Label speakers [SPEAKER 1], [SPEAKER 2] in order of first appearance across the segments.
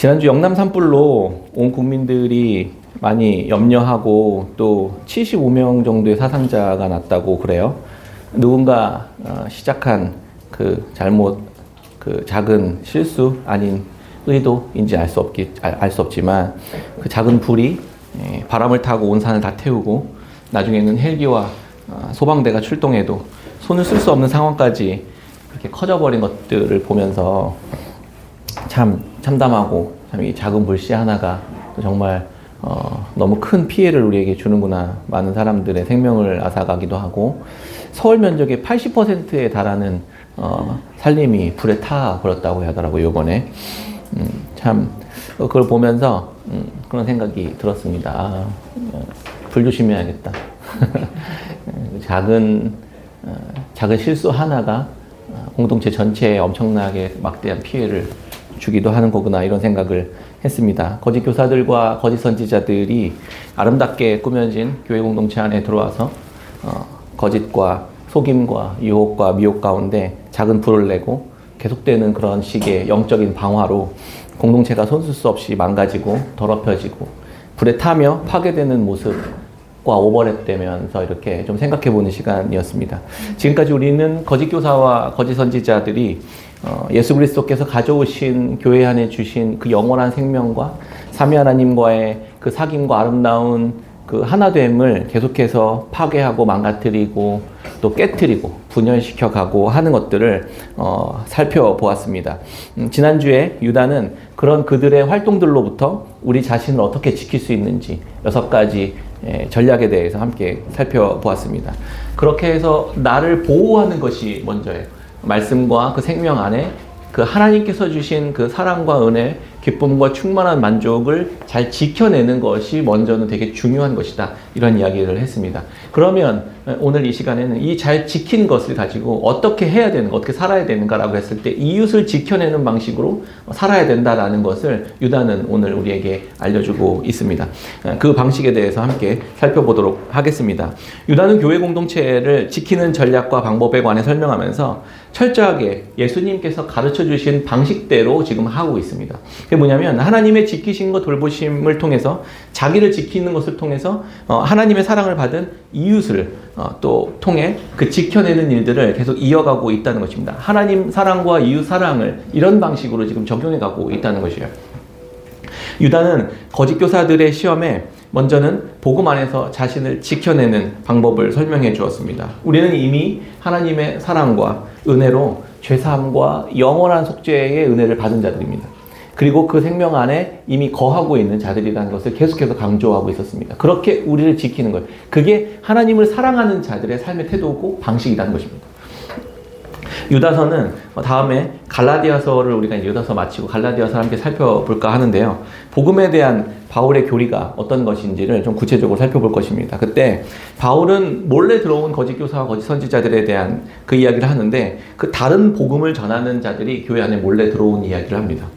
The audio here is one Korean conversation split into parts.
[SPEAKER 1] 지난주 영남 산불로 온 국민들이 많이 염려하고 또 75명 정도의 사상자가 났다고 그래요. 누군가 시작한 그 잘못, 그 작은 실수 아닌 의도인지 알 수 없지만 그 작은 불이 바람을 타고 온 산을 다 태우고 나중에는 헬기와 소방대가 출동해도 손을 쓸 수 없는 상황까지 그렇게 커져버린 것들을 보면서 참 참담하고 참 이 작은 불씨 하나가 정말 너무 큰 피해를 우리에게 주는구나. 많은 사람들의 생명을 앗아가기도 하고 서울 면적의 80%에 달하는 산림이 불에 타버렸다고 하더라고요, 이번에. 참 그걸 보면서 그런 생각이 들었습니다. 불 조심해야겠다. 작은 실수 하나가 공동체 전체에 엄청나게 막대한 피해를 주기도 하는 거구나, 이런 생각을 했습니다. 거짓 교사들과 거짓 선지자들이 아름답게 꾸며진 교회 공동체 안에 들어와서 거짓과 속임과 유혹과 미혹 가운데 작은 불을 내고 계속되는 그런 식의 영적인 방화로 공동체가 손쓸 수 없이 망가지고 더럽혀지고 불에 타며 파괴되는 모습과 오버랩되면서 이렇게 좀 생각해보는 시간이었습니다. 지금까지 우리는 거짓 교사와 거짓 선지자들이 예수 그리스도께서 가져오신 교회 안에 주신 그 영원한 생명과 삼위 하나님과의 그 사귐과 아름다운 그 하나됨을 계속해서 파괴하고 망가뜨리고 또 깨트리고 분열시켜가고 하는 것들을 살펴보았습니다. 지난주에 유다는 그런 그들의 활동들로부터 우리 자신을 어떻게 지킬 수 있는지 6가지 전략에 대해서 함께 살펴보았습니다. 그렇게 해서 나를 보호하는 것이 먼저예요. 말씀과 그 생명 안에 그 하나님께서 주신 그 사랑과 은혜, 기쁨과 충만한 만족을 잘 지켜내는 것이 먼저는 되게 중요한 것이다. 이런 이야기를 했습니다. 그러면 오늘 이 시간에는 이 잘 지킨 것을 가지고 어떻게 해야 되는가, 어떻게 살아야 되는가라고 했을 때 이웃을 지켜내는 방식으로 살아야 된다라는 것을 유다는 오늘 우리에게 알려주고 있습니다. 그 방식에 대해서 함께 살펴보도록 하겠습니다. 유다는 교회 공동체를 지키는 전략과 방법에 관해 설명하면서 철저하게 예수님께서 가르쳐 주신 방식대로 지금 하고 있습니다. 그게 뭐냐면 하나님의 지키신 것 돌보심을 통해서 자기를 지키는 것을 통해서 하나님의 사랑을 받은 이웃을 또 통해 그 지켜내는 일들을 계속 이어가고 있다는 것입니다. 하나님 사랑과 이웃 사랑을 이런 방식으로 지금 적용해 가고 있다는 것이에요. 유다는 거짓 교사들의 시험에 먼저는 복음 안에서 자신을 지켜내는 방법을 설명해 주었습니다. 우리는 이미 하나님의 사랑과 은혜로 죄사함과 영원한 속죄의 은혜를 받은 자들입니다. 그리고 그 생명 안에 이미 거하고 있는 자들이라는 것을 계속해서 강조하고 있었습니다. 그렇게 우리를 지키는 것, 그게 하나님을 사랑하는 자들의 삶의 태도고 방식이라는 것입니다. 유다서는 다음에 갈라디아서를 우리가 유다서 마치고 갈라디아서 함께 살펴볼까 하는데요. 복음에 대한 바울의 교리가 어떤 것인지를 좀 구체적으로 살펴볼 것입니다. 그때 바울은 몰래 들어온 거짓 교사와 거짓 선지자들에 대한 그 이야기를 하는데 그 다른 복음을 전하는 자들이 교회 안에 몰래 들어온 이야기를 합니다.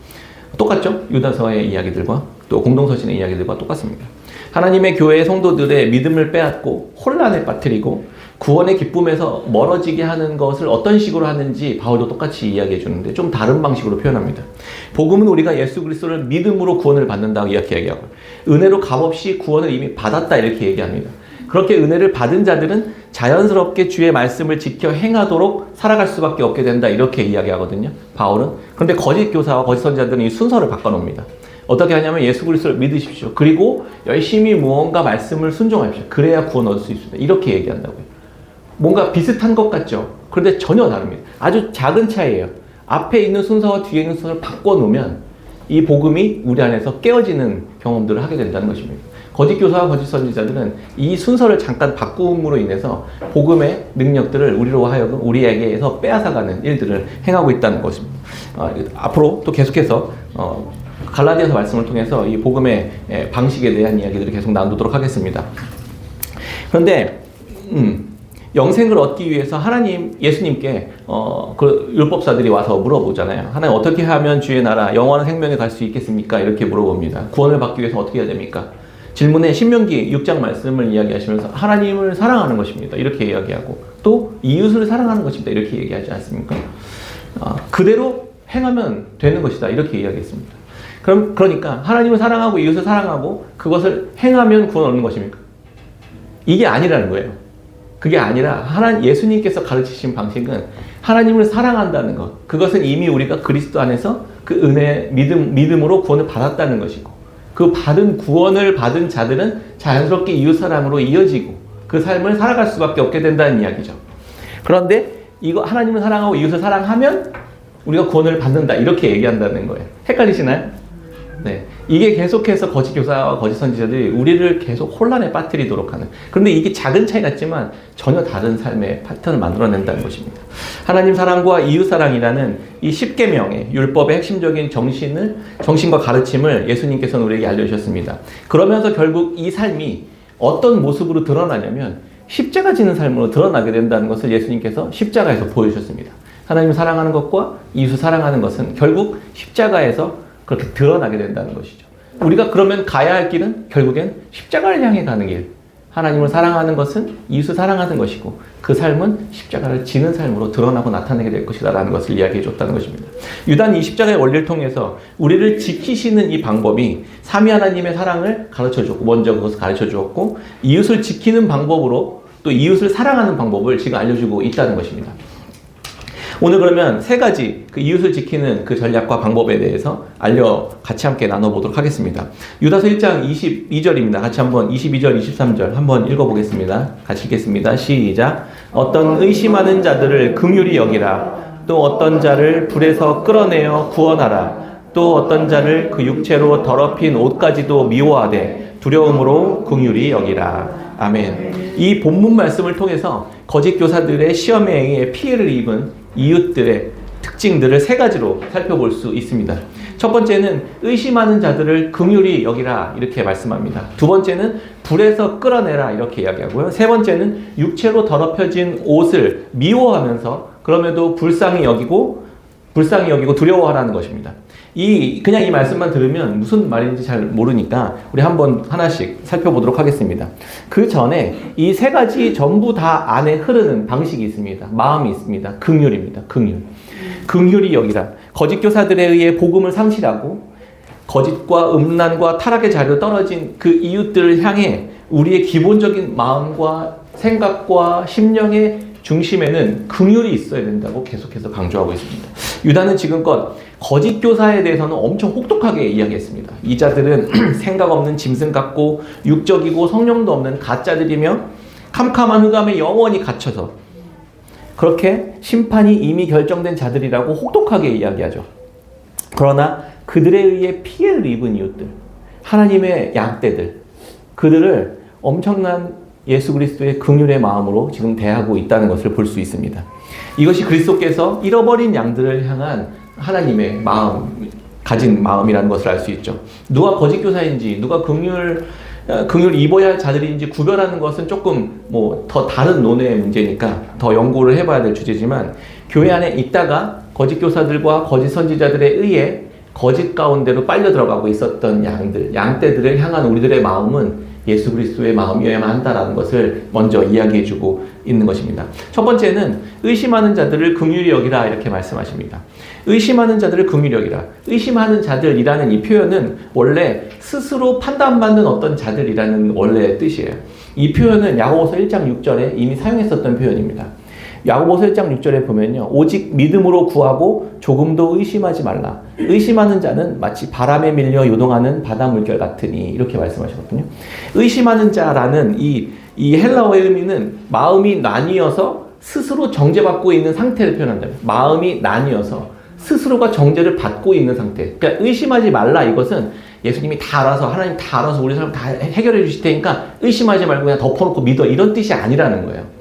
[SPEAKER 1] 똑같죠? 유다서의 이야기들과 또 공동서신의 이야기들과 똑같습니다. 하나님의 교회의 성도들의 믿음을 빼앗고 혼란에 빠뜨리고 구원의 기쁨에서 멀어지게 하는 것을 어떤 식으로 하는지 바울도 똑같이 이야기해 주는데 좀 다른 방식으로 표현합니다. 복음은 우리가 예수 그리스도를 믿음으로 구원을 받는다고 이렇게 얘기하고 은혜로 값없이 구원을 이미 받았다 이렇게 얘기합니다. 그렇게 은혜를 받은 자들은 자연스럽게 주의 말씀을 지켜 행하도록 살아갈 수밖에 없게 된다 이렇게 이야기하거든요, 바울은. 그런데 거짓 교사와 거짓 선지자들은 이 순서를 바꿔놓습니다. 어떻게 하냐면 예수 그리스도를 믿으십시오. 그리고 열심히 무언가 말씀을 순종하십시오. 그래야 구원 얻을 수 있습니다. 이렇게 얘기한다고요. 뭔가 비슷한 것 같죠? 그런데 전혀 다릅니다. 아주 작은 차이예요. 앞에 있는 순서와 뒤에 있는 순서를 바꿔놓으면 이 복음이 우리 안에서 깨어지는 경험들을 하게 된다는 것입니다. 거짓 교사와 거짓 선지자들은 이 순서를 잠깐 바꿈으로 인해서 복음의 능력들을 우리로 하여금 우리에게서 빼앗아가는 일들을 행하고 있다는 것입니다. 앞으로 또 계속해서 갈라디아서 말씀을 통해서 이 복음의 방식에 대한 이야기들을 계속 나누도록 하겠습니다. 그런데 영생을 얻기 위해서 예수님께 그 율법사들이 와서 물어보잖아요. 하나님 어떻게 하면 주의 나라 영원한 생명에 갈 수 있겠습니까? 이렇게 물어봅니다. 구원을 받기 위해서 어떻게 해야 됩니까? 질문에 신명기 6장 말씀을 이야기하시면서 하나님을 사랑하는 것입니다. 이렇게 이야기하고 또 이웃을 사랑하는 것입니다. 이렇게 얘기하지 않습니까? 그대로 행하면 되는 것이다. 이렇게 이야기했습니다. 그러니까 하나님을 사랑하고 이웃을 사랑하고 그것을 행하면 구원 얻는 것입니까? 이게 아니라는 거예요. 그게 아니라 예수님께서 가르치신 방식은 하나님을 사랑한다는 것. 그것은 이미 우리가 그리스도 안에서 그 은혜, 믿음으로 구원을 받았다는 것이고, 그 구원을 받은 자들은 자연스럽게 이웃 사랑으로 이어지고 그 삶을 살아갈 수밖에 없게 된다는 이야기죠. 그런데 이거 하나님을 사랑하고 이웃을 사랑하면 우리가 구원을 받는다 이렇게 얘기한다는 거예요. 헷갈리시나요? 네, 이게 계속해서 거짓 교사와 거짓 선지자들이 우리를 계속 혼란에 빠뜨리도록 하는, 그런데 이게 작은 차이 같지만 전혀 다른 삶의 패턴을 만들어낸다는 것입니다. 하나님 사랑과 이웃 사랑이라는 이 10계명의 율법의 핵심적인 정신과 가르침을 예수님께서는 우리에게 알려주셨습니다. 그러면서 결국 이 삶이 어떤 모습으로 드러나냐면 십자가 지는 삶으로 드러나게 된다는 것을 예수님께서 십자가에서 보여주셨습니다. 하나님을 사랑하는 것과 이웃을 사랑하는 것은 결국 십자가에서 그렇게 드러나게 된다는 것이죠. 우리가 그러면 가야 할 길은 결국엔 십자가를 향해 가는 길. 하나님을 사랑하는 것은 이웃을 사랑하는 것이고 그 삶은 십자가를 지는 삶으로 드러나고 나타내게 될 것이다 라는 것을 이야기해 줬다는 것입니다. 유다는 이 십자가의 원리를 통해서 우리를 지키시는 이 방법이 삼위 하나님의 사랑을 가르쳐 줬고, 먼저 그것을 가르쳐 주었고, 이웃을 지키는 방법으로 또 이웃을 사랑하는 방법을 지금 알려주고 있다는 것입니다. 오늘 그러면 세 가지 그 이웃을 지키는 그 전략과 방법에 대해서 같이 함께 나눠보도록 하겠습니다. 유다서 1장 22절입니다. 같이 한번 22절, 23절 한번 읽어보겠습니다. 같이 읽겠습니다. 시작. 어떤 의심하는 자들을 긍휼히 여기라. 또 어떤 자를 불에서 끌어내어 구원하라. 또 어떤 자를 그 육체로 더럽힌 옷까지도 미워하되 두려움으로 긍휼히 여기라. 아멘. 이 본문 말씀을 통해서 거짓 교사들의 시험에 의해 피해를 입은 이웃들의 특징들을 세 가지로 살펴볼 수 있습니다. 첫 번째는 의심하는 자들을 긍휼히 여기라 이렇게 말씀합니다. 두 번째는 불에서 끌어내라 이렇게 이야기하고요. 세 번째는 육체로 더럽혀진 옷을 미워하면서 그럼에도 불쌍히 여기고 두려워하라는 것입니다. 그냥 이 말씀만 들으면 무슨 말인지 잘 모르니까 우리 한번 하나씩 살펴보도록 하겠습니다. 그 전에 이 세 가지 전부 다 안에 흐르는 방식이 있습니다. 마음이 있습니다. 긍휼입니다. 긍휼히 여기라. 거짓 교사들에 의해 복음을 상실하고 거짓과 음란과 타락의 자리로 떨어진 그 이웃들을 향해 우리의 기본적인 마음과 생각과 심령의 중심에는 긍휼이 있어야 된다고 계속해서 강조하고 있습니다. 유다는 지금껏 거짓 교사에 대해서는 엄청 혹독하게 이야기했습니다. 이 자들은 생각 없는 짐승 같고 육적이고 성령도 없는 가짜들이며 캄캄한 흑암에 영원히 갇혀서 그렇게 심판이 이미 결정된 자들이라고 혹독하게 이야기하죠. 그러나 그들에 의해 피해를 입은 이웃들, 하나님의 양떼들, 그들을 엄청난 예수 그리스도의 긍휼의 마음으로 지금 대하고 있다는 것을 볼 수 있습니다. 이것이 그리스도께서 잃어버린 양들을 향한 하나님의 가진 마음이라는 것을 알 수 있죠. 누가 거짓 교사인지, 누가 긍휼 입어야 할 자들인지 구별하는 것은 조금 더 다른 논의 문제니까 더 연구를 해봐야 될 주제지만, 교회 안에 있다가 거짓 교사들과 거짓 선지자들에 의해 거짓 가운데로 빨려 들어가고 있었던 양떼들을 향한 우리들의 마음은 예수 그리스도의 마음이어야만 한다라는 것을 먼저 이야기해주고 있는 것입니다. 첫 번째는 의심하는 자들을 긍휼히 여기라 이렇게 말씀하십니다. 의심하는 자들을 긍휼히 여기라. 의심하는 자들이라는 이 표현은 원래 스스로 판단받는 어떤 자들이라는 원래 뜻이에요. 이 표현은 야고보서 1장 6절에 이미 사용했었던 표현입니다. 야고보서 1장 6절에 보면요, 오직 믿음으로 구하고 조금도 의심하지 말라. 의심하는 자는 마치 바람에 밀려 요동하는 바다 물결 같으니 이렇게 말씀하셨거든요. 의심하는 자라는 이 헬라어의 의미는 마음이 나뉘어서 스스로 정죄받고 있는 상태를 표현한다. 마음이 나뉘어서 스스로가 정죄를 받고 있는 상태. 그러니까 의심하지 말라, 이것은 예수님이 다 알아서, 하나님 다 알아서 우리 삶 다 해결해 주실 테니까 의심하지 말고 그냥 덮어놓고 믿어, 이런 뜻이 아니라는 거예요.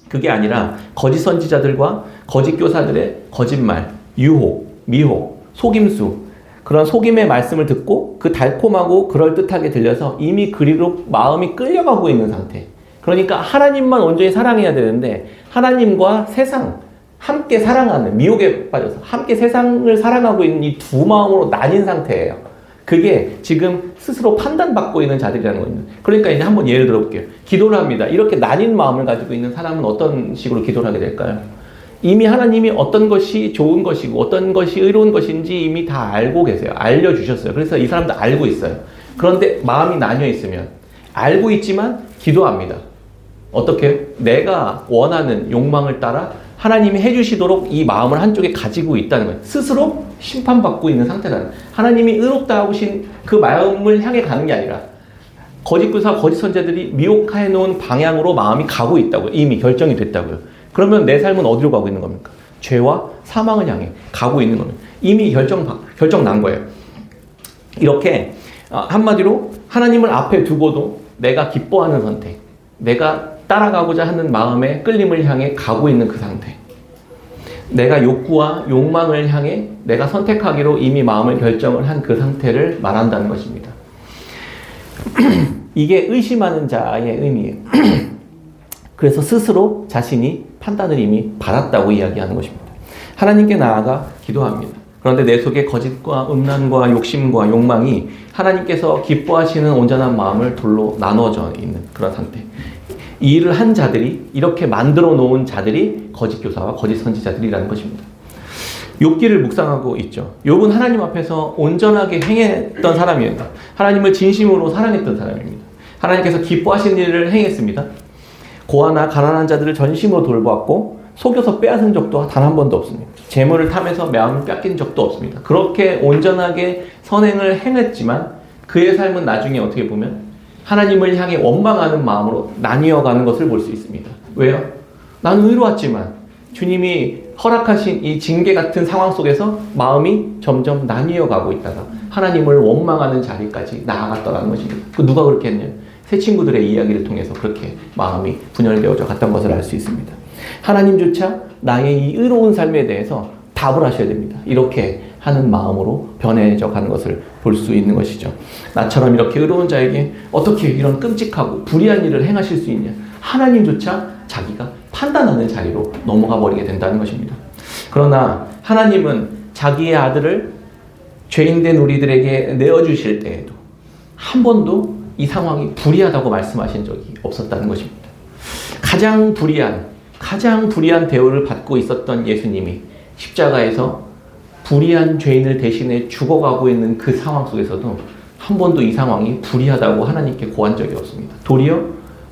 [SPEAKER 1] 그게 아니라 거짓 선지자들과 거짓 교사들의 거짓말, 유혹, 미혹, 속임수, 그런 속임의 말씀을 듣고 그 달콤하고 그럴듯하게 들려서 이미 그리로 마음이 끌려가고 있는 상태. 그러니까 하나님만 온전히 사랑해야 되는데 하나님과 세상 함께 사랑하는, 미혹에 빠져서 함께 세상을 사랑하고 있는 이 두 마음으로 나뉜 상태예요. 그게 지금 스스로 판단받고 있는 자들이라는 겁니다. 그러니까 이제 한번 예를 들어볼게요. 기도를 합니다. 이렇게 나뉜 마음을 가지고 있는 사람은 어떤 식으로 기도를 하게 될까요? 이미 하나님이 어떤 것이 좋은 것이고 어떤 것이 의로운 것인지 이미 다 알고 계세요. 알려주셨어요. 그래서 이 사람도 알고 있어요. 그런데 마음이 나뉘어 있으면 알고 있지만 기도합니다. 어떻게? 내가 원하는 욕망을 따라 하나님이 해주시도록 이 마음을 한쪽에 가지고 있다는 거예요. 스스로 심판받고 있는 상태다. 하나님이 의롭다 하신 그 마음을 향해 가는 게 아니라 거짓 교사, 거짓 선지자들이 미혹해 놓은 방향으로 마음이 가고 있다고요. 이미 결정이 됐다고요. 그러면 내 삶은 어디로 가고 있는 겁니까? 죄와 사망을 향해 가고 있는 겁니다. 이미 결정 난 거예요. 이렇게 한마디로 하나님을 앞에 두고도 내가 기뻐하는 선택, 내가 따라가고자 하는 마음의 끌림을 향해 가고 있는 그 상태, 내가 욕구와 욕망을 향해 내가 선택하기로 이미 마음을 결정을 한 그 상태를 말한다는 것입니다. 이게 의심하는 자의 의미예요. 그래서 스스로 자신이 판단을 이미 받았다고 이야기하는 것입니다. 하나님께 나아가 기도합니다. 그런데 내 속에 거짓과 음란과 욕심과 욕망이 하나님께서 기뻐하시는 온전한 마음을 둘로 나눠져 있는 그런 상태. 이 일을 한 자들이, 이렇게 만들어 놓은 자들이 거짓 교사와 거짓 선지자들이라는 것입니다. 욥기를 묵상하고 있죠. 욥은 하나님 앞에서 온전하게 행했던 사람이에요. 하나님을 진심으로 사랑했던 사람입니다. 하나님께서 기뻐하신 일을 행했습니다. 고아나 가난한 자들을 전심으로 돌보았고 속여서 빼앗은 적도 단 한 번도 없습니다. 재물을 탐해서 마음을 뺏긴 적도 없습니다. 그렇게 온전하게 선행을 행했지만 그의 삶은 나중에 어떻게 보면 하나님을 향해 원망하는 마음으로 나뉘어가는 것을 볼 수 있습니다. 왜요? 나는 의로웠지만 주님이 허락하신 이 징계 같은 상황 속에서 마음이 점점 나뉘어가고 있다가 하나님을 원망하는 자리까지 나아갔다는 것입니다. 그 누가 그렇게 했냐? 새 친구들의 이야기를 통해서 그렇게 마음이 분열되어져 갔던 것을 알 수 있습니다. 하나님조차 나의 이 의로운 삶에 대해서 답을 하셔야 됩니다. 이렇게 하는 마음으로 변해져 가는 것을 볼 수 있는 것이죠. 나처럼 이렇게 의로운 자에게 어떻게 이런 끔찍하고 불의한 일을 행하실 수 있냐? 하나님조차 자기가 판단하는 자리로 넘어가 버리게 된다는 것입니다. 그러나 하나님은 자기의 아들을 죄인된 우리들에게 내어주실 때에도 한 번도 이 상황이 불의하다고 말씀하신 적이 없었다는 것입니다. 가장 불의한 대우를 받고 있었던 예수님이 십자가에서 불의한 죄인을 대신해 죽어가고 있는 그 상황 속에서도 한 번도 이 상황이 불의하다고 하나님께 고한 적이 없습니다. 도리어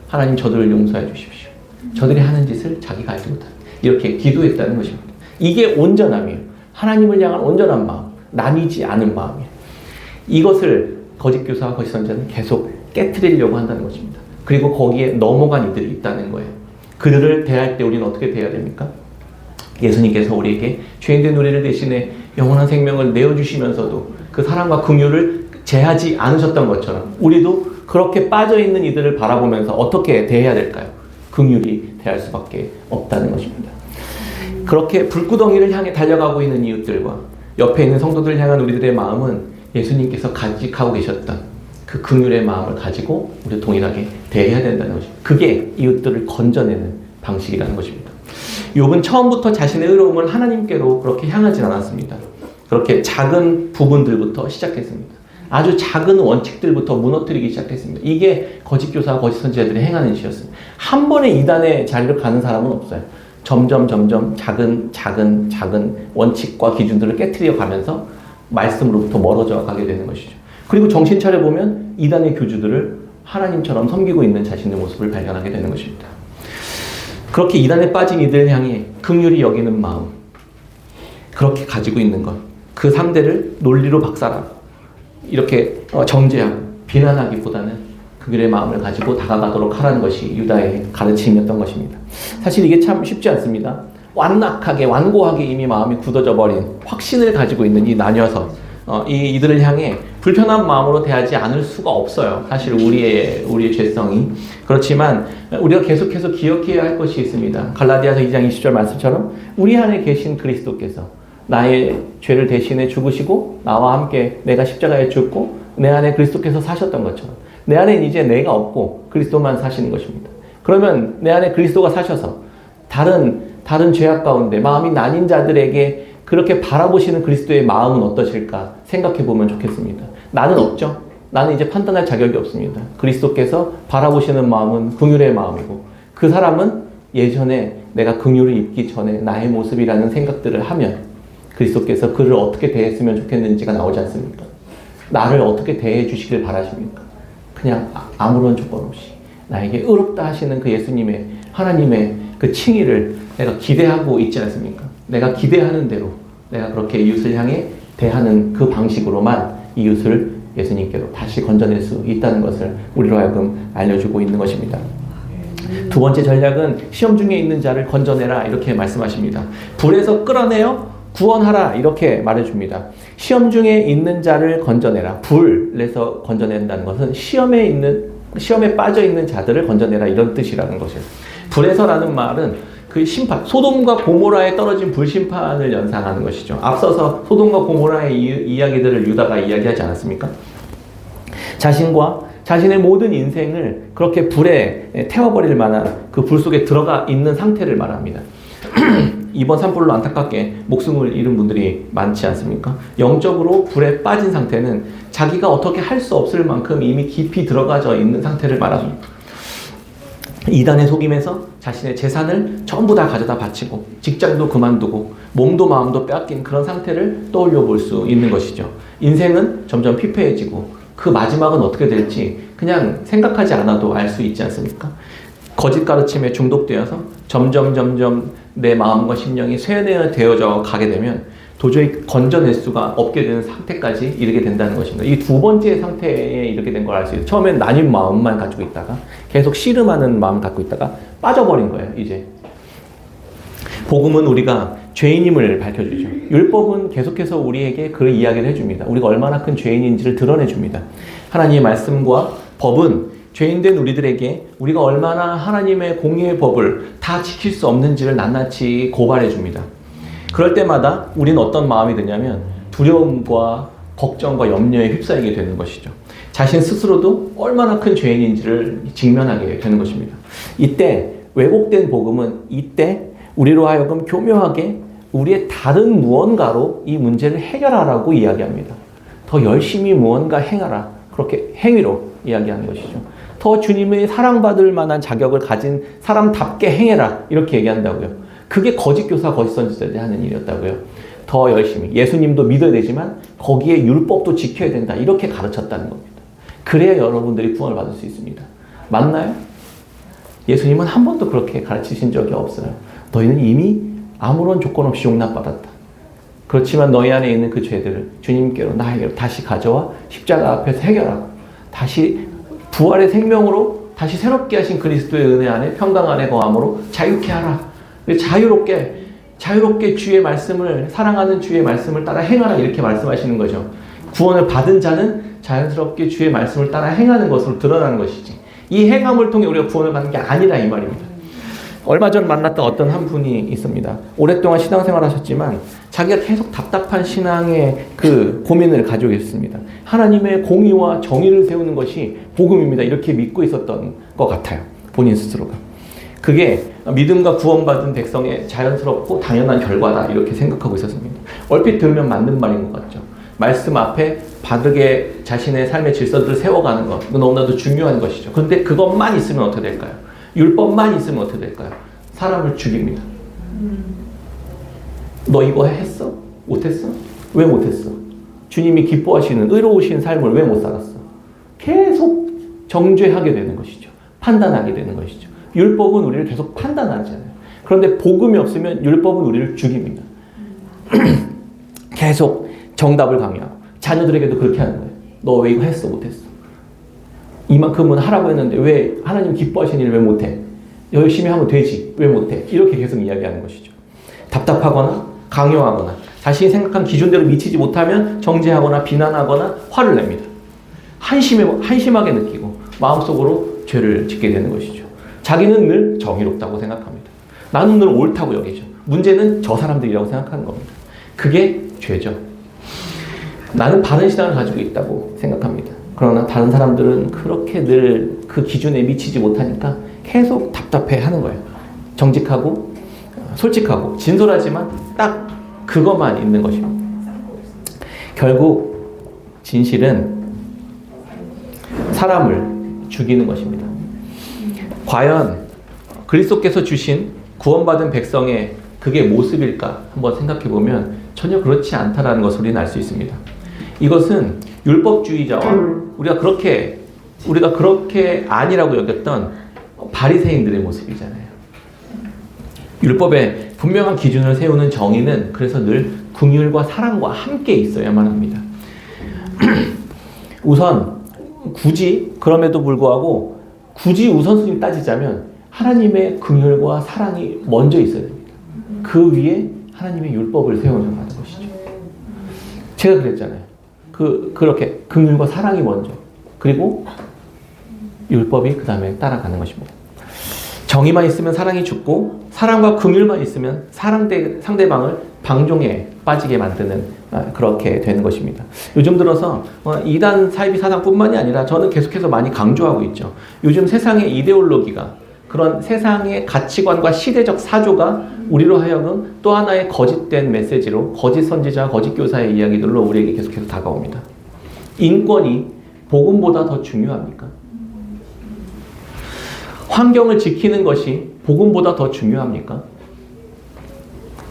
[SPEAKER 1] 하나님 저들을 용서해 주십시오. 저들이 하는 짓을 자기가 알지 못한다. 이렇게 기도했다는 것입니다. 이게 온전함이에요. 하나님을 향한 온전한 마음, 나뉘지 않은 마음이에요. 이것을 거짓 교사와 거짓 선지자는 계속 깨트리려고 한다는 것입니다. 그리고 거기에 넘어간 이들이 있다는 거예요. 그들을 대할 때 우리는 어떻게 대해야 됩니까? 예수님께서 우리에게 죄인된 우리를 대신해 영원한 생명을 내어주시면서도 그 사랑과 긍휼을 제하지 않으셨던 것처럼 우리도 그렇게 빠져있는 이들을 바라보면서 어떻게 대해야 될까요? 긍휼히 대할 수밖에 없다는 것입니다. 그렇게 불구덩이를 향해 달려가고 있는 이웃들과 옆에 있는 성도들을 향한 우리들의 마음은 예수님께서 간직하고 계셨던 그 긍휼의 마음을 가지고 우리 동일하게 대해야 된다는 것입니다. 그게 이웃들을 건져내는 방식이라는 것입니다. 욥은 처음부터 자신의 의로움을 하나님께로 그렇게 향하지 않았습니다. 그렇게 작은 부분들부터 시작했습니다. 아주 작은 원칙들부터 무너뜨리기 시작했습니다. 이게 거짓 교사와 거짓 선지자들이 행하는 짓이었습니다. 한 번에 이단의 자리를 가는 사람은 없어요. 점점 작은 원칙과 기준들을 깨트려 가면서 말씀으로부터 멀어져 가게 되는 것이죠. 그리고 정신 차려 보면 이단의 교주들을 하나님처럼 섬기고 있는 자신의 모습을 발견하게 되는 것입니다. 그렇게 이단에 빠진 이들을 향해 긍휼히 여기는 마음, 그렇게 가지고 있는 것, 그 상대를 논리로 박살하고 이렇게 정죄하고 비난하기보다는 긍휼의 마음을 가지고 다가가도록 하라는 것이 유다의 가르침이었던 것입니다. 사실 이게 참 쉽지 않습니다. 완고하게 이미 마음이 굳어져 버린 확신을 가지고 있는 이 나뉘어서 이들을 향해 불편한 마음으로 대하지 않을 수가 없어요. 사실 우리의 죄성이. 그렇지만 우리가 계속해서 기억해야 할 것이 있습니다. 갈라디아서 2장 20절 말씀처럼 우리 안에 계신 그리스도께서 나의 죄를 대신해 죽으시고 나와 함께 내가 십자가에 죽고 내 안에 그리스도께서 사셨던 것처럼 내 안에는 이제 내가 없고 그리스도만 사시는 것입니다. 그러면 내 안에 그리스도가 사셔서 다른 죄악 가운데 마음이 나뉜 자들에게 그렇게 바라보시는 그리스도의 마음은 어떠실까 생각해 보면 좋겠습니다. 나는 없죠. 나는 이제 판단할 자격이 없습니다. 그리스도께서 바라보시는 마음은 긍휼의 마음이고 그 사람은 예전에 내가 긍휼을 입기 전에 나의 모습이라는 생각들을 하면 그리스도께서 그를 어떻게 대했으면 좋겠는지가 나오지 않습니까? 나를 어떻게 대해 주시길 바라십니까? 그냥 아무런 조건 없이 나에게 의롭다 하시는 그 예수님의 하나님의 그 칭의를 내가 기대하고 있지 않습니까? 내가 기대하는 대로 내가 그렇게 이웃을 향해 대하는 그 방식으로만 이웃을 예수님께로 다시 건져낼 수 있다는 것을 우리로 하여금 알려주고 있는 것입니다. 두 번째 전략은 시험 중에 있는 자를 건져내라 이렇게 말씀하십니다. 불에서 끌어내어 구원하라 이렇게 말해줍니다. 시험 중에 있는 자를 건져내라. 불에서 건져낸다는 것은 시험에 빠져 있는 자들을 건져내라 이런 뜻이라는 것이에요. 불에서라는 말은 그 심판, 소돔과 고모라에 떨어진 불심판을 연상하는 것이죠. 앞서서 소돔과 고모라의 이야기들을 유다가 이야기하지 않았습니까? 자신의 모든 인생을 그렇게 불에 태워버릴 만한 그 불 속에 들어가 있는 상태를 말합니다. 이번 산불로 안타깝게 목숨을 잃은 분들이 많지 않습니까? 영적으로 불에 빠진 상태는 자기가 어떻게 할 수 없을 만큼 이미 깊이 들어가져 있는 상태를 말합니다. 이단의 속임에서 자신의 재산을 전부 다 가져다 바치고 직장도 그만두고 몸도 마음도 빼앗긴 그런 상태를 떠올려 볼 수 있는 것이죠. 인생은 점점 피폐해지고 그 마지막은 어떻게 될지 그냥 생각하지 않아도 알 수 있지 않습니까? 거짓 가르침에 중독되어서 점점 내 마음과 심령이 쇠뇌되어져 가게 되면 도저히 건져낼 수가 없게 되는 상태까지 이르게 된다는 것입니다. 이 두 번째 상태에 이르게 된 걸 알 수 있어요. 처음엔 나뉜 마음만 가지고 있다가 계속 씨름하는 마음 갖고 있다가 빠져버린 거예요. 이제 복음은 우리가 죄인임을 밝혀주죠. 율법은 계속해서 우리에게 그 이야기를 해줍니다. 우리가 얼마나 큰 죄인인지를 드러내줍니다. 하나님의 말씀과 법은 죄인된 우리들에게 우리가 얼마나 하나님의 공의의 법을 다 지킬 수 없는지를 낱낱이 고발해줍니다. 그럴 때마다 우리는 어떤 마음이 드냐면 두려움과 걱정과 염려에 휩싸이게 되는 것이죠. 자신 스스로도 얼마나 큰 죄인인지를 직면하게 되는 것입니다. 이때 왜곡된 복음은 이때 우리로 하여금 교묘하게 우리의 다른 무언가로 이 문제를 해결하라고 이야기합니다. 더 열심히 무언가 행하라. 그렇게 행위로 이야기하는 것이죠. 더 주님의 사랑받을 만한 자격을 가진 사람답게 행해라. 이렇게 얘기한다고요. 그게 거짓 교사, 거짓 선지자들이 하는 일이었다고요. 더 열심히. 예수님도 믿어야 되지만 거기에 율법도 지켜야 된다. 이렇게 가르쳤다는 겁니다. 그래야 여러분들이 구원을 받을 수 있습니다. 맞나요? 예수님은 한 번도 그렇게 가르치신 적이 없어요. 너희는 이미 아무런 조건 없이 용납받았다. 그렇지만 너희 안에 있는 그 죄들을 주님께로 나에게로 다시 가져와 십자가 앞에서 해결하고 다시 부활의 생명으로 다시 새롭게 하신 그리스도의 은혜 안에 평강 안에 거함으로 자유케 하라. 자유롭게 주의 말씀을 사랑하는 주의 말씀을 따라 행하라 이렇게 말씀하시는 거죠. 구원을 받은 자는 자연스럽게 주의 말씀을 따라 행하는 것으로 드러나는 것이지 이 행함을 통해 우리가 구원을 받는 게 아니라 이 말입니다. 얼마 전 만났던 어떤 한 분이 있습니다. 오랫동안 신앙생활 하셨지만 자기가 계속 답답한 신앙의 그 고민을 가지고 있습니다. 하나님의 공의와 정의를 세우는 것이 복음입니다. 이렇게 믿고 있었던 것 같아요. 본인 스스로가. 그게 믿음과 구원받은 백성의 자연스럽고 당연한 결과다 이렇게 생각하고 있었습니다. 얼핏 들으면 맞는 말인 것 같죠. 말씀 앞에 바르게 자신의 삶의 질서들을 세워가는 것, 너무나도 중요한 것이죠. 그런데 그것만 있으면 어떻게 될까요? 율법만 있으면 어떻게 될까요? 사람을 죽입니다. 너 이거 했어? 못했어? 왜 못했어? 주님이 기뻐하시는 의로우신 삶을 왜 못 살았어? 계속 정죄하게 되는 것이죠. 판단하게 되는 것이죠. 율법은 우리를 계속 판단하잖아요. 그런데 복음이 없으면 율법은 우리를 죽입니다. 계속 정답을 강요하고 자녀들에게도 그렇게 하는 거예요. 너 왜 이거 했어? 못했어? 이만큼은 하라고 했는데 왜 하나님 기뻐하시는 일을 왜 못해? 열심히 하면 되지. 왜 못해? 이렇게 계속 이야기하는 것이죠. 답답하거나 강요하거나 자신이 생각한 기준대로 미치지 못하면 정죄하거나 비난하거나 화를 냅니다. 한심하게 느끼고 마음속으로 죄를 짓게 되는 것이죠. 자기는 늘 정의롭다고 생각합니다. 나는 늘 옳다고 여기죠. 문제는 저 사람들이라고 생각하는 겁니다. 그게 죄죠. 나는 바른 신앙을 가지고 있다고 생각합니다. 그러나 다른 사람들은 그렇게 늘 그 기준에 미치지 못하니까 계속 답답해하는 거예요. 정직하고 솔직하고 진솔하지만 딱 그것만 있는 것입니다. 결국 진실은 사람을 죽이는 것입니다. 과연 그리스도께서 주신 구원받은 백성의 그게 모습일까 한번 생각해 보면 전혀 그렇지 않다라는 것을 우리는 알 수 있습니다. 이것은 율법주의자와 우리가 그렇게 아니라고 여겼던 바리새인들의 모습이잖아요. 율법에 분명한 기준을 세우는 정의는 그래서 늘 긍휼과 사랑과 함께 있어야만 합니다. 우선 그럼에도 불구하고 굳이 우선순위 따지자면 하나님의 긍휼과 사랑이 먼저 있어야 됩니다. 그 위에 하나님의 율법을 세우는 것이죠. 제가 그랬잖아요. 그렇게 긍휼과 사랑이 먼저, 그리고 율법이 그 다음에 따라가는 것입니다. 정의만 있으면 사랑이 죽고 사랑과 긍휼만 있으면 상대방을 방종에 빠지게 만드는 그렇게 되는 것입니다. 요즘 들어서 이단 사이비 사상뿐만이 아니라 저는 계속해서 많이 강조하고 있죠. 요즘 세상의 이데올로기가 그런 세상의 가치관과 시대적 사조가 우리로 하여금 또 하나의 거짓된 메시지로 거짓 선지자, 거짓 교사의 이야기들로 우리에게 계속해서 다가옵니다. 인권이 복음보다 더 중요합니까? 환경을 지키는 것이 복음보다 더 중요합니까?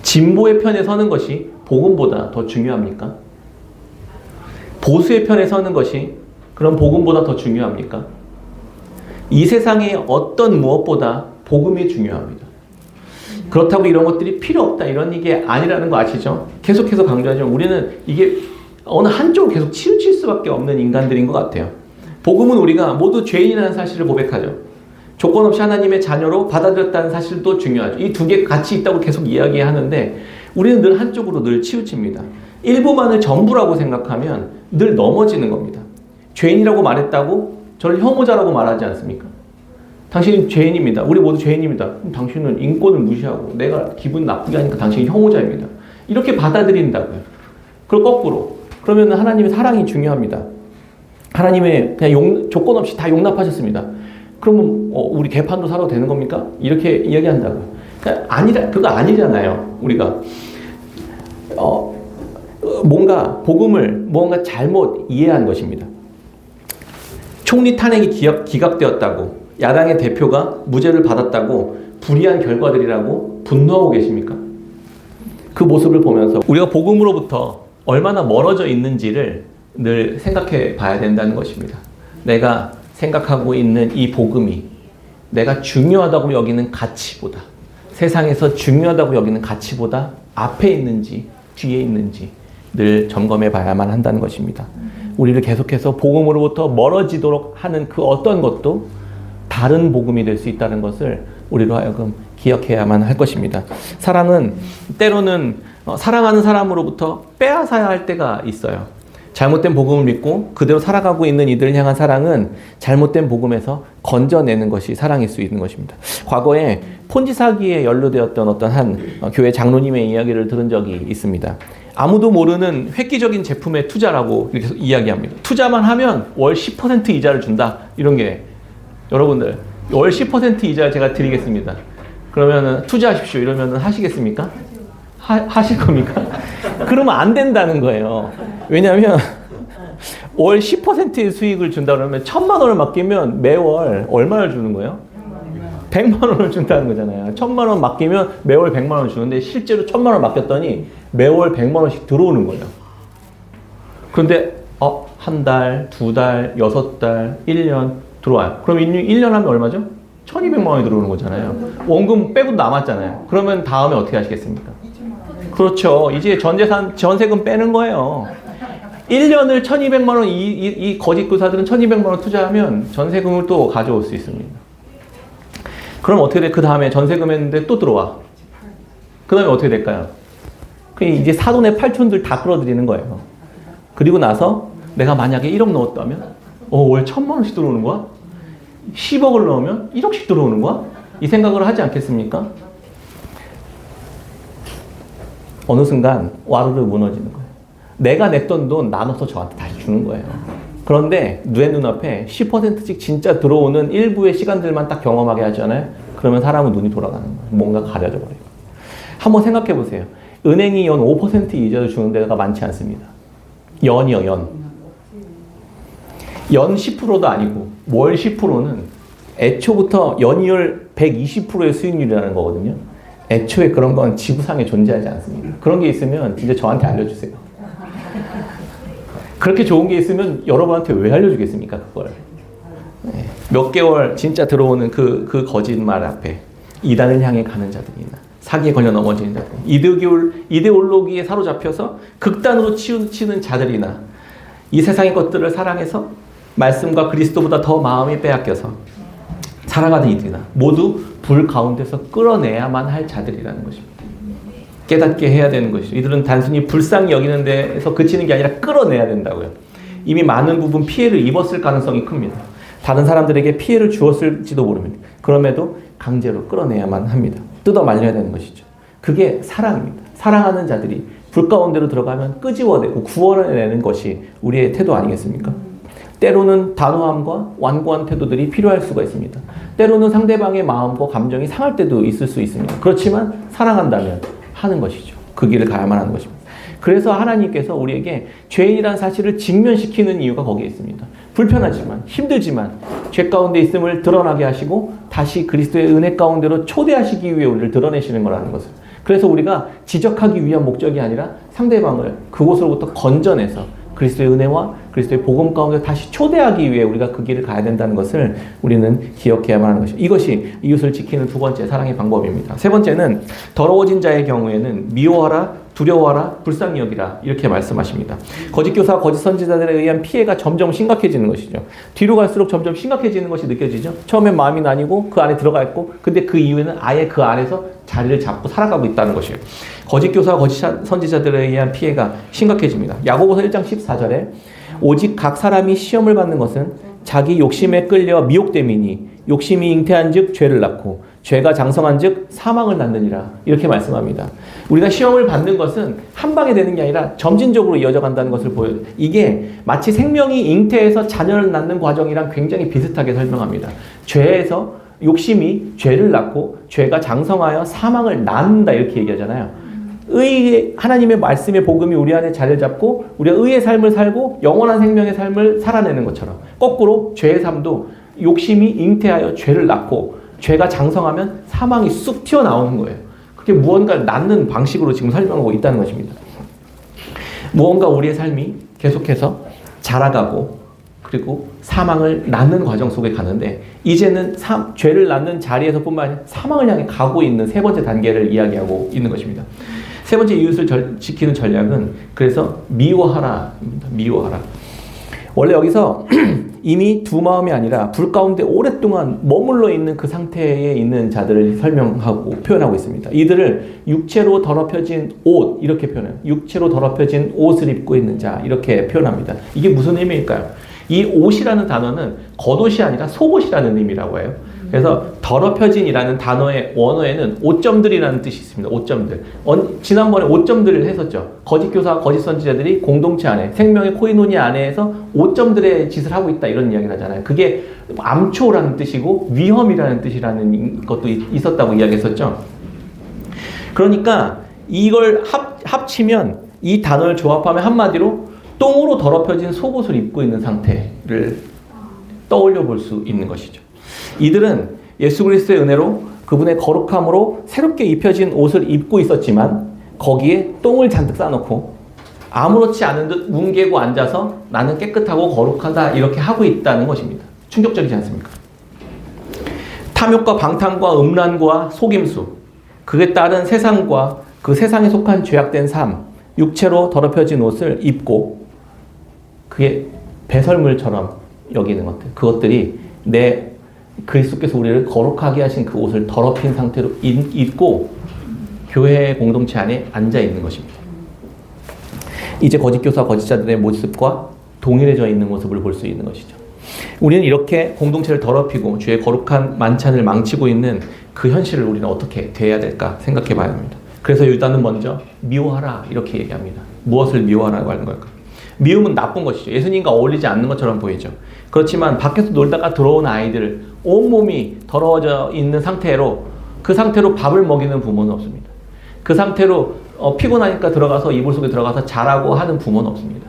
[SPEAKER 1] 진보의 편에 서는 것이 복음보다 더 중요합니까? 보수의 편에 서는 것이 그럼 복음보다 더 중요합니까? 이 세상의 어떤 무엇보다 복음이 중요합니다. 그렇다고 이런 것들이 필요 없다 이런 얘기 아니라는 거 아시죠? 계속해서 강조하지만 우리는 이게 어느 한쪽으로 계속 치우칠 수밖에 없는 인간들인 것 같아요. 복음은 우리가 모두 죄인이라는 사실을 고백하죠. 조건 없이 하나님의 자녀로 받아들였다는 사실도 중요하죠. 이 두 개 같이 있다고 계속 이야기하는데 우리는 늘 한쪽으로 늘 치우칩니다. 일부만을 전부라고 생각하면 늘 넘어지는 겁니다. 죄인이라고 말했다고 저를 혐오자라고 말하지 않습니까? 당신은 죄인입니다. 우리 모두 죄인입니다. 그럼 당신은 인권을 무시하고 내가 기분 나쁘게 하니까 당신이 혐오자입니다. 이렇게 받아들인다고요. 그리고 거꾸로 그러면 하나님의 사랑이 중요합니다. 하나님의 그냥 조건 없이 다 용납하셨습니다. 그러면 우리 개판도 살아도 되는 겁니까? 이렇게 이야기한다고요. 그거 아니잖아요. 우리가 뭔가 잘못 이해한 것입니다. 총리 탄핵이 기각되었다고 야당의 대표가 무죄를 받았다고 불이한 결과들이라고 분노하고 계십니까? 그 모습을 보면서 우리가 복음으로부터 얼마나 멀어져 있는지를 늘 생각해 봐야 된다는 것입니다. 내가 생각하고 있는 이 복음이 내가 중요하다고 여기는 가치보다, 세상에서 중요하다고 여기는 가치보다 앞에 있는지 뒤에 있는지 늘 점검해 봐야만 한다는 것입니다. 우리를 계속해서 복음으로부터 멀어지도록 하는 그 어떤 것도 다른 복음이 될 수 있다는 것을 우리로 하여금 기억해야만 할 것입니다. 사랑은 때로는 사랑하는 사람으로부터 빼앗아야 할 때가 있어요. 잘못된 복음을 믿고 그대로 살아가고 있는 이들을 향한 사랑은 잘못된 복음에서 건져내는 것이 사랑일 수 있는 것입니다. 과거에 폰지 사기에 연루되었던 어떤 한 교회 장로님의 이야기를 들은 적이 있습니다. 아무도 모르는 획기적인 제품의 투자라고 이렇게 이야기합니다. 투자만 하면 월 10% 이자를 준다. 이런 게 여러분들 월 10% 이자 제가 드리겠습니다. 그러면은 투자하십시오. 이러면은 하시겠습니까? 하실 겁니까? 그러면 안 된다는 거예요. 왜냐하면 월 10%의 수익을 준다 그러면 1,000만 원을 맡기면 매월 얼마를 주는 거예요? 100만 원을 준다는 거잖아요. 1,000만 원 맡기면 매월 100만 원 주는데 실제로 1,000만 원 맡겼더니 매월 100만 원씩 들어오는 거예요. 그런데 한 달, 두 달, 6달, 1년 들어와요. 그럼 1년 하면 얼마죠? 1,200만 원이 들어오는 거잖아요. 원금 빼고 남았잖아요. 그러면 다음에 어떻게 하시겠습니까? 그렇죠. 이제 전세금 빼는 거예요. 1년을 1,200만 원, 이 거짓 교사들은 1,200만 원 투자하면 전세금을 또 가져올 수 있습니다. 그럼 어떻게 돼? 그 다음에 전세금 했는데 또 들어와. 그 다음에 어떻게 될까요? 이제 사돈의 팔촌들 다 끌어들이는 거예요. 그리고 나서 내가 만약에 1억 넣었다면 월 1,000만 원씩 들어오는 거야? 10억을 넣으면 1억씩 들어오는 거야? 이 생각을 하지 않겠습니까? 어느 순간 와르르 무너지는 거예요. 내가 냈던 돈 나눠서 저한테 다시 주는 거예요. 그런데 내 눈앞에 10%씩 진짜 들어오는 일부의 시간들만 딱 경험하게 하잖아요. 그러면 사람은 눈이 돌아가는 거예요. 뭔가 가려져 버려요. 한번 생각해 보세요. 은행이 연 5% 이자를 주는 데가 많지 않습니다. 연이요, 연. 연 10%도 아니고 월 10%는 애초부터 연이율 120%의 수익률이라는 거거든요. 애초에 그런 건 지구상에 존재하지 않습니다. 그런 게 있으면 진짜 저한테 알려주세요. 그렇게 좋은 게 있으면 여러분한테 왜 알려주겠습니까, 그걸. 네. 몇 개월 진짜 들어오는 그 거짓말 앞에 이단을 향해 가는 자들이나 사기에 걸려 넘어지는 자들, 이데올로기에 사로잡혀서 극단으로 치우치는 자들이나 이 세상의 것들을 사랑해서 말씀과 그리스도보다 더 마음이 빼앗겨서 살아가는 이들이나 모두 불 가운데서 끌어내야만 할 자들이라는 것입니다. 깨닫게 해야 되는 것이죠. 이들은 단순히 불쌍히 여기는 데에서 그치는 게 아니라 끌어내야 된다고요. 이미 많은 부분 피해를 입었을 가능성이 큽니다. 다른 사람들에게 피해를 주었을지도 모릅니다. 그럼에도 강제로 끌어내야만 합니다. 뜯어 말려야 되는 것이죠. 그게 사랑입니다. 사랑하는 자들이 불 가운데로 들어가면 끄집어내고 구원해내는 것이 우리의 태도 아니겠습니까? 때로는 단호함과 완고한 태도들이 필요할 수가 있습니다. 때로는 상대방의 마음과 감정이 상할 때도 있을 수 있습니다. 그렇지만 사랑한다면 하는 것이죠. 그 길을 가야만 하는 것입니다. 그래서 하나님께서 우리에게 죄인이라는 사실을 직면시키는 이유가 거기에 있습니다. 불편하지만 힘들지만 죄 가운데 있음을 드러나게 하시고 다시 그리스도의 은혜 가운데로 초대하시기 위해 우리를 드러내시는 거라는 것을. 그래서 우리가 지적하기 위한 목적이 아니라 상대방을 그곳으로부터 건져내서 그리스도의 은혜와 그리스도의 복음 가운데 다시 초대하기 위해 우리가 그 길을 가야 된다는 것을 우리는 기억해야만 하는 것이죠. 이것이 이웃을 지키는 두 번째 사랑의 방법입니다. 세 번째는 더러워진 자의 경우에는 미워하라, 두려워하라, 불쌍히 여기라 이렇게 말씀하십니다. 거짓 교사, 거짓 선지자들에 의한 피해가 점점 심각해지는 것이죠. 뒤로 갈수록 점점 심각해지는 것이 느껴지죠. 처음엔 마음이 나뉘고 그 안에 들어가 있고 근데 그 이후에는 아예 그 안에서 자리를 잡고 살아가고 있다는 것이에요. 거짓 교사, 거짓 선지자들에 의한 피해가 심각해집니다. 야고보서 1장 14절에 오직 각 사람이 시험을 받는 것은 자기 욕심에 끌려 미혹됨이니 욕심이 잉태한 즉 죄를 낳고 죄가 장성한 즉 사망을 낳느니라 이렇게 말씀합니다. 우리가 시험을 받는 것은 한 방에 되는 게 아니라 점진적으로 이어져 간다는 것을 보여요. 이게 마치 생명이 잉태해서 자녀를 낳는 과정이랑 굉장히 비슷하게 설명합니다. 죄에서 욕심이 죄를 낳고 죄가 장성하여 사망을 낳는다 이렇게 얘기하잖아요. 하나님의 말씀의 복음이 우리 안에 자리를 잡고 우리가 의의 삶을 살고 영원한 생명의 삶을 살아내는 것처럼 거꾸로 죄의 삶도 욕심이 잉태하여 죄를 낳고 죄가 장성하면 사망이 쑥 튀어나오는 거예요. 그게 무언가를 낳는 방식으로 지금 설명하고 있다는 것입니다. 무언가 우리의 삶이 계속해서 자라가고 그리고 사망을 낳는 과정 속에 가는데 이제는 죄를 낳는 자리에서 뿐만 아니라 사망을 향해 가고 있는 세 번째 단계를 이야기하고 있는 것입니다. 세 번째 이웃을 지키는 전략은 그래서 미워하라입니다. 미워하라. 원래 여기서 이미 두 마음이 아니라 불 가운데 오랫동안 머물러 있는 그 상태에 있는 자들을 설명하고 표현하고 있습니다. 이들을 육체로 더럽혀진 옷 이렇게 표현해요. 육체로 더럽혀진 옷을 입고 있는 자 이렇게 표현합니다. 이게 무슨 의미일까요? 이 옷이라는 단어는 겉옷이 아니라 속옷이라는 의미라고 해요. 그래서 더럽혀진이라는 단어의 원어에는 오점들이라는 뜻이 있습니다. 오점들. 지난번에 오점들을 했었죠. 거짓 교사, 거짓 선지자들이 공동체 안에 생명의 코이노니 안에서 오점들의 짓을 하고 있다 이런 이야기를 하잖아요. 그게 암초라는 뜻이고 위험이라는 뜻이라는 것도 있었다고 이야기했었죠. 그러니까 이걸 합치면 이 단어를 조합하면 한마디로 똥으로 더럽혀진 속옷을 입고 있는 상태를 떠올려 볼 수 있는 것이죠. 이들은 예수 그리스도의 은혜로 그분의 거룩함으로 새롭게 입혀진 옷을 입고 있었지만 거기에 똥을 잔뜩 싸놓고 아무렇지 않은 듯 뭉개고 앉아서 나는 깨끗하고 거룩하다 이렇게 하고 있다는 것입니다. 충격적이지 않습니까? 탐욕과 방탕과 음란과 속임수 그에 따른 세상과 그 세상에 속한 죄악된 삶 육체로 더럽혀진 옷을 입고 그게 배설물처럼 여기는 것들 그것들이 내 그리스도께서 우리를 거룩하게 하신 그 옷을 더럽힌 상태로 입고 교회 공동체 안에 앉아 있는 것입니다. 이제 거짓 교사, 거짓자들의 모습과 동일해져 있는 모습을 볼 수 있는 것이죠. 우리는 이렇게 공동체를 더럽히고 주의 거룩한 만찬을 망치고 있는 그 현실을 우리는 어떻게 대해야 될까 생각해 봐야 합니다. 그래서 유다는 먼저 미워하라 이렇게 얘기합니다. 무엇을 미워하라고 하는 걸까? 미움은 나쁜 것이죠. 예수님과 어울리지 않는 것처럼 보이죠. 그렇지만 밖에서 놀다가 들어온 아이들 온몸이 더러워져 있는 상태로 그 상태로 밥을 먹이는 부모는 없습니다. 그 상태로 피곤하니까 들어가서 이불 속에 들어가서 자라고 하는 부모는 없습니다.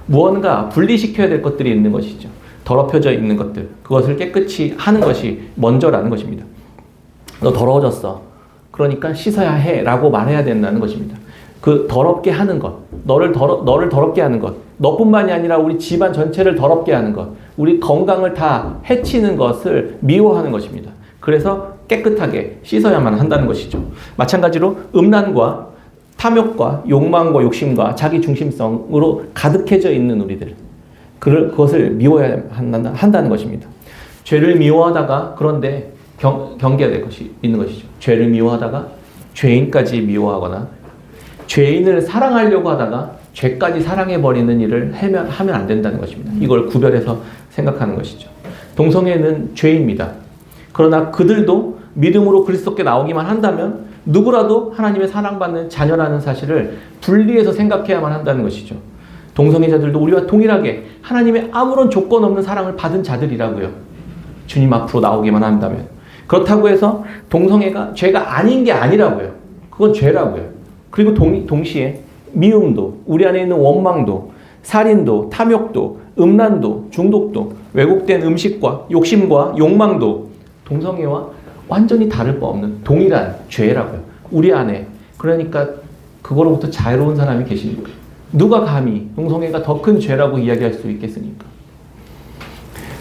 [SPEAKER 1] 무언가 분리시켜야 될 것들이 있는 것이죠. 더럽혀져 있는 것들 그것을 깨끗이 하는 것이 먼저라는 것입니다. 너 더러워졌어. 그러니까 씻어야 해라고 말해야 된다는 것입니다. 그 더럽게 하는 것, 너를 더럽게 하는 것, 너뿐만이 아니라 우리 집안 전체를 더럽게 하는 것, 우리 건강을 다 해치는 것을 미워하는 것입니다. 그래서 깨끗하게 씻어야만 한다는 것이죠. 마찬가지로 음란과 탐욕과 욕망과 욕심과 자기 중심성으로 가득해져 있는 우리들, 그것을 미워야 한다는 것입니다. 죄를 미워하다가 그런데 경계가 될 것이 있는 것이죠. 죄를 미워하다가 죄인까지 미워하거나 죄인을 사랑하려고 하다가 죄까지 사랑해버리는 일을 하면 안 된다는 것입니다. 이걸 구별해서 생각하는 것이죠. 동성애는 죄입니다. 그러나 그들도 믿음으로 그리스도께 나오기만 한다면 누구라도 하나님의 사랑받는 자녀라는 사실을 분리해서 생각해야만 한다는 것이죠. 동성애자들도 우리와 동일하게 하나님의 아무런 조건 없는 사랑을 받은 자들이라고요. 주님 앞으로 나오기만 한다면. 그렇다고 해서 동성애가 죄가 아닌 게 아니라고요. 그건 죄라고요. 그리고 동시에 미움도, 우리 안에 있는 원망도, 살인도, 탐욕도, 음란도, 중독도, 왜곡된 음식과 욕심과 욕망도 동성애와 완전히 다를 바 없는 동일한 죄라고요. 우리 안에. 그러니까 그거로부터 자유로운 사람이 계십니까? 누가 감히 동성애가 더 큰 죄라고 이야기할 수 있겠습니까?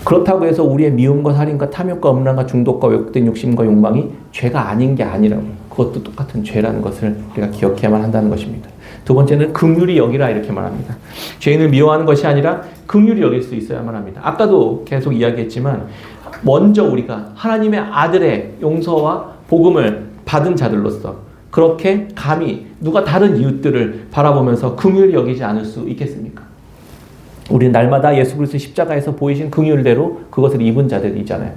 [SPEAKER 1] 그렇다고 해서 우리의 미움과 살인과 탐욕과 음란과 중독과 왜곡된 욕심과 욕망이 죄가 아닌 게 아니라고요. 그것도 똑같은 죄라는 것을 우리가 기억해야만 한다는 것입니다. 두 번째는 긍휼히 여기라 이렇게 말합니다. 죄인을 미워하는 것이 아니라 긍휼히 여길 수 있어야만 합니다. 아까도 계속 이야기했지만 먼저 우리가 하나님의 아들의 용서와 복음을 받은 자들로서 그렇게 감히 누가 다른 이웃들을 바라보면서 긍휼히 여기지 않을 수 있겠습니까? 우리는 날마다 예수 그리스도 십자가에서 보이신 긍휼대로 그것을 입은 자들이잖아요.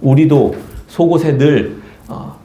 [SPEAKER 1] 우리도 속옷에 늘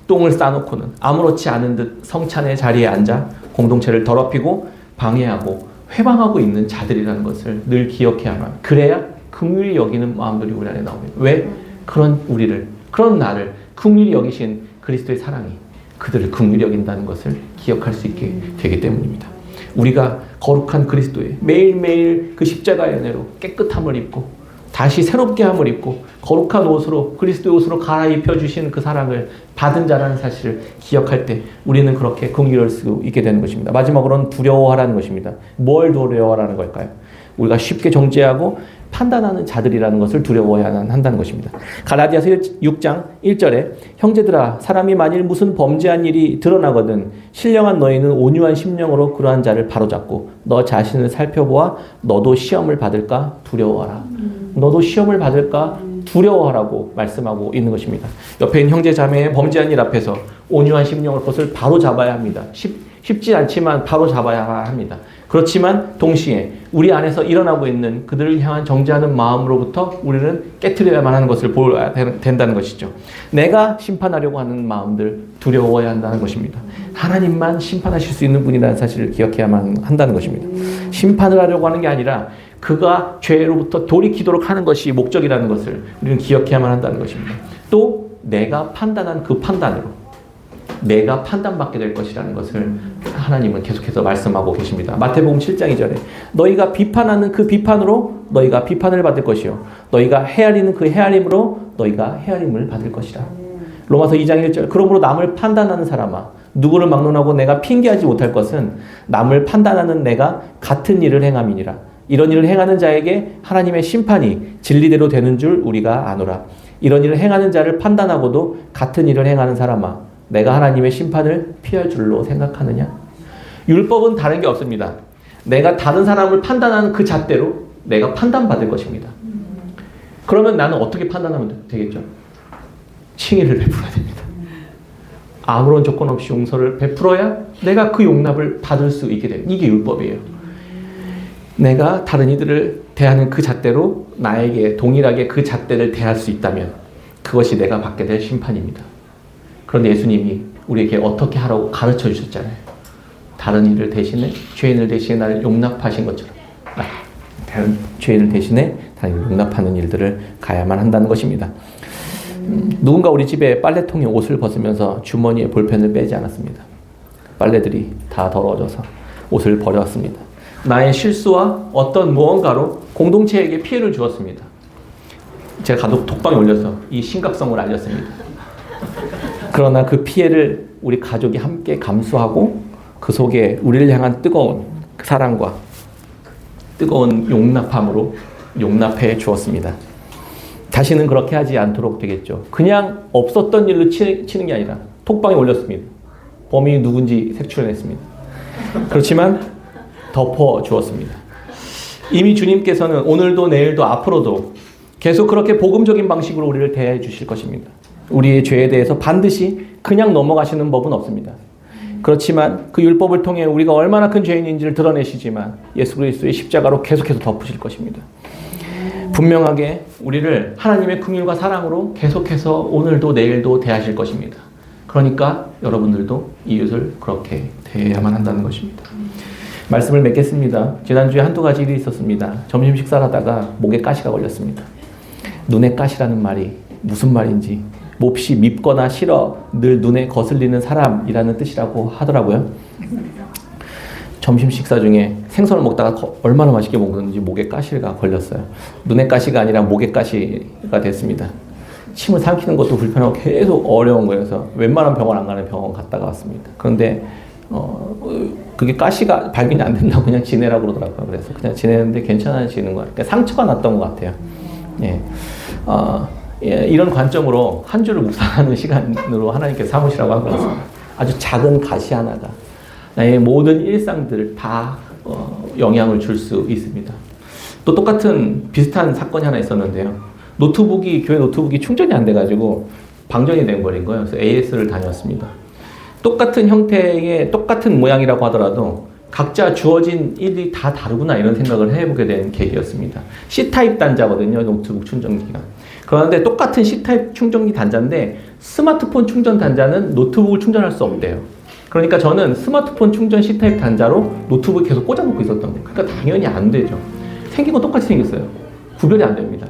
[SPEAKER 1] 똥을 싸놓고는 아무렇지 않은 듯 성찬의 자리에 앉아 공동체를 더럽히고 방해하고 회방하고 있는 자들이라는 것을 늘 기억해야만 합니다. 그래야 긍휼히 여기는 마음들이 우리 안에 나옵니다. 왜? 그런 나를 긍휼히 여기신 그리스도의 사랑이 그들을 긍휼히 여긴다는 것을 기억할 수 있게 되기 때문입니다. 우리가 거룩한 그리스도의 매일매일 그 십자가의 은혜로 깨끗함을 입고 다시 새롭게 함을 입고 거룩한 옷으로 그리스도의 옷으로 갈아입혀 주신 그 사랑을 받은 자라는 사실을 기억할 때 우리는 그렇게 긍휼할 수 있게 되는 것입니다. 마지막으로는 두려워하라는 것입니다. 뭘 두려워하라는 걸까요? 우리가 쉽게 정죄하고 판단하는 자들이라는 것을 두려워해야 한다는 것입니다. 갈라디아서 6장 1절에 형제들아 사람이 만일 무슨 범죄한 일이 드러나거든 신령한 너희는 온유한 심령으로 그러한 자를 바로잡고 너 자신을 살펴보아 너도 시험을 받을까 두려워하라. 너도 시험을 받을까 두려워하라고 말씀하고 있는 것입니다. 옆에 있는 형제 자매의 범죄한 일 앞에서 온유한 심령으로 그것을 바로잡아야 합니다. 쉽지 않지만 바로잡아야 합니다. 그렇지만 동시에 우리 안에서 일어나고 있는 그들을 향한 정죄하는 마음으로부터 우리는 깨트려야만 하는 것을 보아야 된다는 것이죠. 내가 심판하려고 하는 마음들 두려워해야 한다는 것입니다. 하나님만 심판하실 수 있는 분이라는 사실을 기억해야만 한다는 것입니다. 심판을 하려고 하는 게 아니라 그가 죄로부터 돌이키도록 하는 것이 목적이라는 것을 우리는 기억해야만 한다는 것입니다. 또 내가 판단한 그 판단으로 내가 판단받게 될 것이라는 것을 하나님은 계속해서 말씀하고 계십니다. 마태복음 7장 2절에 너희가 비판하는 그 비판으로 너희가 비판을 받을 것이요 너희가 헤아리는 그 헤아림으로 너희가 헤아림을 받을 것이라. 로마서 2장 1절 그러므로 남을 판단하는 사람아 누구를 막론하고 내가 핑계하지 못할 것은 남을 판단하는 내가 같은 일을 행함이니라. 이런 일을 행하는 자에게 하나님의 심판이 진리대로 되는 줄 우리가 아노라. 이런 일을 행하는 자를 판단하고도 같은 일을 행하는 사람아 내가 하나님의 심판을 피할 줄로 생각하느냐? 율법은 다른 게 없습니다. 내가 다른 사람을 판단하는 그 잣대로 내가 판단받을 것입니다. 그러면 나는 어떻게 판단하면 되겠죠? 칭의를 베풀어야 됩니다. 아무런 조건 없이 용서를 베풀어야 내가 그 용납을 받을 수 있게 돼요. 이게 율법이에요. 내가 다른 이들을 대하는 그 잣대로 나에게 동일하게 그 잣대를 대할 수 있다면 그것이 내가 받게 될 심판입니다. 그런데 예수님이 우리에게 어떻게 하라고 가르쳐 주셨잖아요. 다른 이를 대신에 죄인을 대신에 나를 용납하신 것처럼 다른 죄인을 대신에 다른 용납하는 일들을 가야만 한다는 것입니다. 누군가 우리 집에 빨래통에 옷을 벗으면서 주머니에 볼펜을 빼지 않았습니다. 빨래들이 다 더러워져서 옷을 버렸습니다. 나의 실수와 어떤 무언가로 공동체에게 피해를 주었습니다. 제가 독방에 올려서 이 심각성을 알렸습니다. 그러나 그 피해를 우리 가족이 함께 감수하고 그 속에 우리를 향한 뜨거운 사랑과 뜨거운 용납함으로 용납해 주었습니다. 다시는 그렇게 하지 않도록 되겠죠. 그냥 없었던 일로 치는 게 아니라 톡방에 올렸습니다. 범인이 누군지 색출해냈습니다. 그렇지만 덮어 주었습니다. 이미 주님께서는 오늘도 내일도 앞으로도 계속 그렇게 복음적인 방식으로 우리를 대해 주실 것입니다. 우리의 죄에 대해서 반드시 그냥 넘어가시는 법은 없습니다. 그렇지만 그 율법을 통해 우리가 얼마나 큰 죄인인지를 드러내시지만 예수 그리스도의 십자가로 계속해서 덮으실 것입니다. 분명하게 우리를 하나님의 긍휼과 사랑으로 계속해서 오늘도 내일도 대하실 것입니다. 그러니까 여러분들도 이웃을 그렇게 대해야만 한다는 것입니다. 말씀을 맺겠습니다. 지난주에 한두 가지 일이 있었습니다. 점심 식사를 하다가 목에 가시가 걸렸습니다. 눈에 가시라는 말이 무슨 말인지, 몹시 밉거나 싫어 늘 눈에 거슬리는 사람이라는 뜻이라고 하더라고요. 점심 식사 중에 생선을 먹다가 얼마나 맛있게 먹었는지 목에 가시가 걸렸어요. 눈에 가시가 아니라 목에 가시가 됐습니다. 침을 삼키는 것도 불편하고 계속 어려운 거예요. 그래서 웬만한 병원 안 가는 병원 갔다가 왔습니다. 그런데 그게 가시가 발견이 안 된다고 그냥 지내라고 그러더라고요. 그래서 그냥 지내는데 괜찮아지는 거예요. 그러니까 상처가 났던 것 같아요. 이런 관점으로 한 주를 묵상하는 시간으로 하나님께서 삼으시라고 한 것입니다. 아주 작은 가시 하나가 나의 모든 일상들을 다 영향을 줄 수 있습니다. 또 똑같은 비슷한 사건이 하나 있었는데요. 교회 노트북이 충전이 안 돼가지고 방전이 된 거인 거예요. 그래서 AS를 다녔습니다. 똑같은 형태의 똑같은 모양이라고 하더라도 각자 주어진 일이 다 다르구나 이런 생각을 해보게 된 계기였습니다. C타입 단자거든요. 노트북 충전기가. 그런데 똑같은 C타입 충전기 단자인데 스마트폰 충전 단자는 노트북을 충전할 수 없대요. 그러니까 저는 스마트폰 충전 C타입 단자로 노트북을 계속 꽂아놓고 있었던 거예요. 그러니까 당연히 안 되죠. 생긴 건 똑같이 생겼어요. 구별이 안 됩니다.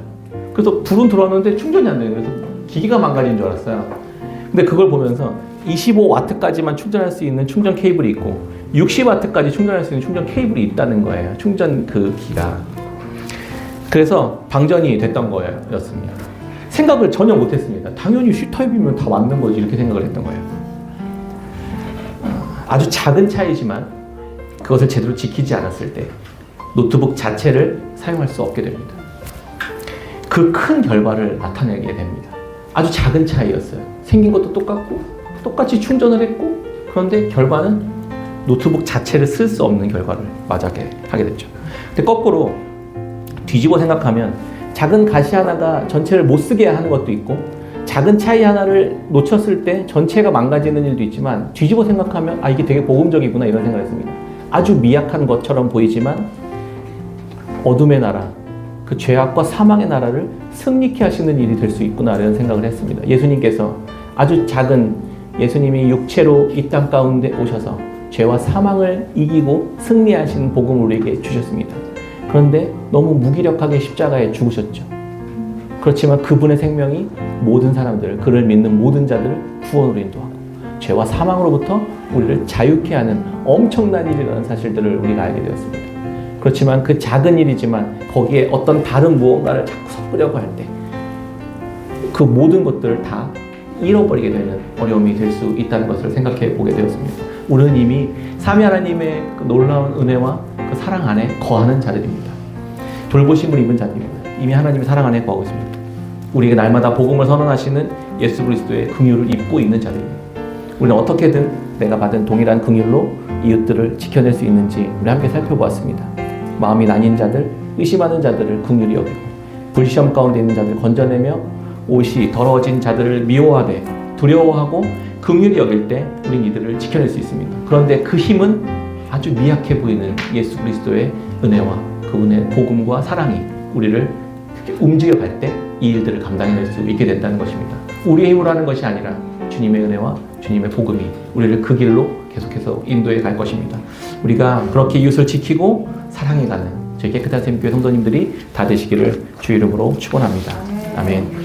[SPEAKER 1] 그래서 불은 들어왔는데 충전이 안 돼요. 그래서 기기가 망가진 줄 알았어요. 근데 그걸 보면서 25W까지만 충전할 수 있는 충전 케이블이 있고 60W까지 충전할 수 있는 충전 케이블이 있다는 거예요. 충전 그 기가. 그래서 방전이 됐던 거였습니다. 생각을 전혀 못했습니다. 당연히 C타입이면 다 맞는 거지 이렇게 생각을 했던 거예요. 아주 작은 차이지만 그것을 제대로 지키지 않았을 때 노트북 자체를 사용할 수 없게 됩니다. 그 큰 결과를 나타내게 됩니다. 아주 작은 차이였어요. 생긴 것도 똑같고 똑같이 충전을 했고 그런데 결과는 노트북 자체를 쓸 수 없는 결과를 맞게 하게 됐죠. 근데 거꾸로 뒤집어 생각하면 작은 가시 하나가 전체를 못 쓰게 하는 것도 있고 작은 차이 하나를 놓쳤을 때 전체가 망가지는 일도 있지만 뒤집어 생각하면 이게 되게 복음적이구나 이런 생각을 했습니다. 아주 미약한 것처럼 보이지만 어둠의 나라, 그 죄악과 사망의 나라를 승리케 하시는 일이 될 수 있구나 이런 생각을 했습니다. 예수님께서 아주 작은 예수님이 육체로 이 땅 가운데 오셔서 죄와 사망을 이기고 승리하신 복음을 우리에게 주셨습니다. 그런데 너무 무기력하게 십자가에 죽으셨죠. 그렇지만 그분의 생명이 모든 사람들을, 그를 믿는 모든 자들을 구원으로 인도하고 죄와 사망으로부터 우리를 자유케 하는 엄청난 일이라는 사실들을 우리가 알게 되었습니다. 그렇지만 그 작은 일이지만 거기에 어떤 다른 무언가를 자꾸 섞으려고 할 때 그 모든 것들을 다 잃어버리게 되는 어려움이 될 수 있다는 것을 생각해 보게 되었습니다. 우리는 이미 삼위 하나님의 그 놀라운 은혜와 그 사랑 안에 거하는 자들입니다. 돌보심을 입은 자들입니다. 이미 하나님의 사랑 안에 거하고 있습니다. 우리에게 날마다 복음을 선언하시는 예수 그리스도의 긍휼을 입고 있는 자들입니다. 우리는 어떻게든 내가 받은 동일한 긍휼로 이웃들을 지켜낼 수 있는지 우리 함께 살펴보았습니다. 마음이 나뉜 자들, 의심하는 자들을 긍휼히 여기고 불시험 가운데 있는 자들을 건져내며 옷이 더러워진 자들을 미워하되 두려워하고 긍휼히 여길 때 우린 이들을 지켜낼 수 있습니다. 그런데 그 힘은 아주 미약해 보이는 예수 그리스도의 은혜와 그분의 복음과 사랑이 우리를 움직여갈 때 이 일들을 감당해낼 수 있게 된다는 것입니다. 우리의 힘으로 하는 것이 아니라 주님의 은혜와 주님의 복음이 우리를 그 길로 계속해서 인도해 갈 것입니다. 우리가 그렇게 이웃을 지키고 사랑해가는 저희 깨끗한 샘교회 성도님들이 다 되시기를 주 이름으로 축원합니다. 아멘.